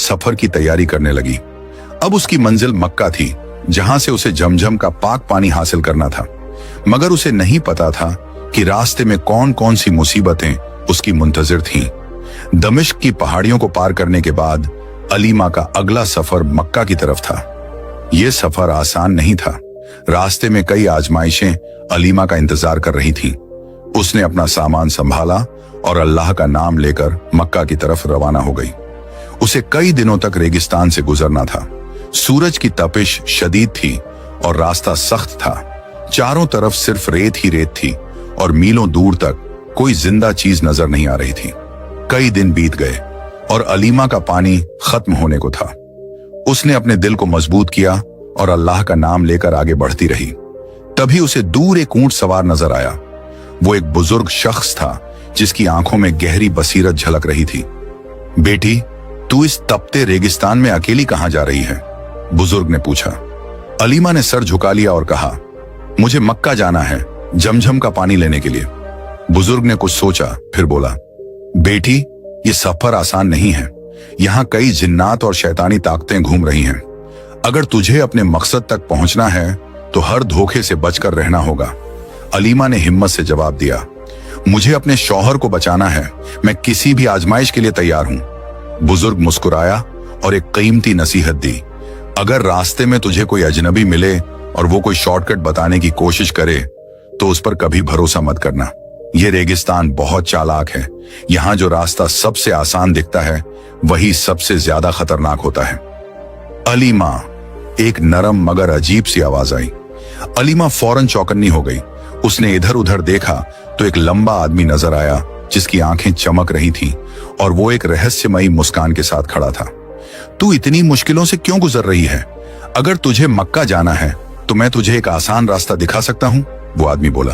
सफर की तैयारी करने लगी। अब उसकी मंजिल मक्का थी, जहां से उसे जमजम का पाक पानी हासिल करना था। मगर उसे नहीं पता था कि रास्ते में कौन कौन सी मुसीबतें उसकी मुंतजिर थीं। दमिश्क की पहाड़ियों को पार करने के बाद अलीमा का अगला सफर मक्का की तरफ था। यह सफर आसान नहीं था। रास्ते में कई आजमाइशें अलीमा का इंतजार कर रही थीं। उसने अपना सामान संभाला और अल्लाह का नाम लेकर मक्का की तरफ रवाना हो गई। उसे कई दिनों तक रेगिस्तान से गुजरना था। सूरज की तपिश शदीद थी और रास्ता सख्त था। चारों तरफ सिर्फ रेत ही रेत थी और मीलों दूर तक कोई जिंदा चीज नजर नहीं आ रही थी। कई दिन बीत गए और अलीमा का पानी खत्म होने को था। उसने अपने दिल को मजबूत किया और अल्लाह का नाम लेकर आगे बढ़ती रही। तभी उसे दूर एक ऊंट सवार नजर आया। वो एक बुजुर्ग शख्स था जिसकी आंखों में गहरी बसीरत झलक रही थी। बेटी, तू इस तपते रेगिस्तान में अकेली कहां जा रही है? बुजुर्ग ने पूछा। अलीमा ने सर झुका लिया और कहा, मुझे मक्का जाना है, जमजम का पानी लेने के लिए। बुजुर्ग ने कुछ सोचा, फिर बोला, बेटी, ये सफर आसान नहीं है। यहाँ कई जिन्नात और शैतानी ताकतें घूम रही हैं। अगर तुझे अपने मकसद तक पहुंचना है तो हर धोखे से बचकर रहना होगा। अलीमा ने हिम्मत से जवाब दिया, मुझे अपने शौहर को बचाना है। मैं किसी भी आजमाइश के लिए तैयार हूं। बुजुर्ग मुस्कुराया और एक कीमती नसीहत दी, अगर रास्ते में तुझे कोई अजनबी मिले और वो कोई शॉर्टकट बताने की कोशिश करे तो उस पर कभी भरोसा मत करना। ये रेगिस्तान बहुत चालाक है। यहाँ जो रास्ता सबसे आसान दिखता है वही सबसे ज्यादा खतरनाक होता है। अलीमा, एक नरम मगर अजीब सी आवाज आई। अलीमा फौरन चौकन्नी हो गई। उसने इधर उधर देखा तो एक लंबा आदमी नजर आया जिसकी आंखें चमक रही थीं और वो एक रहस्यमयी मुस्कान के साथ खड़ा था। तू इतनी मुश्किलों से क्यों गुजर रही है? अगर तुझे मक्का जाना है तो मैं तुझे एक आसान रास्ता दिखा सकता हूं, वो आदमी बोला।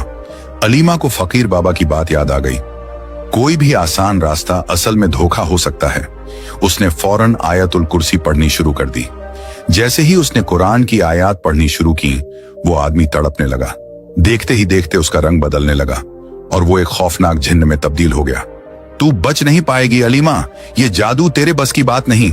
अलीमा को फकीर बाबा की बात याद आ गई। कोई भी आसान रास्ता असल में धोखा हो सकता है। उसने फौरन आयतुल कुर्सी पढ़नी शुरू कर दी। जैसे ही उसने कुरान की आयत पढ़नी शुरू की, वो आदमी तड़पने लगा। देखते ही देखते उसका रंग बदलने लगा और वो एक खौफनाक जिन्न में तब्दील हो गया। तू बच नहीं पाएगी अलीमा, ये जादू तेरे बस की बात नहीं,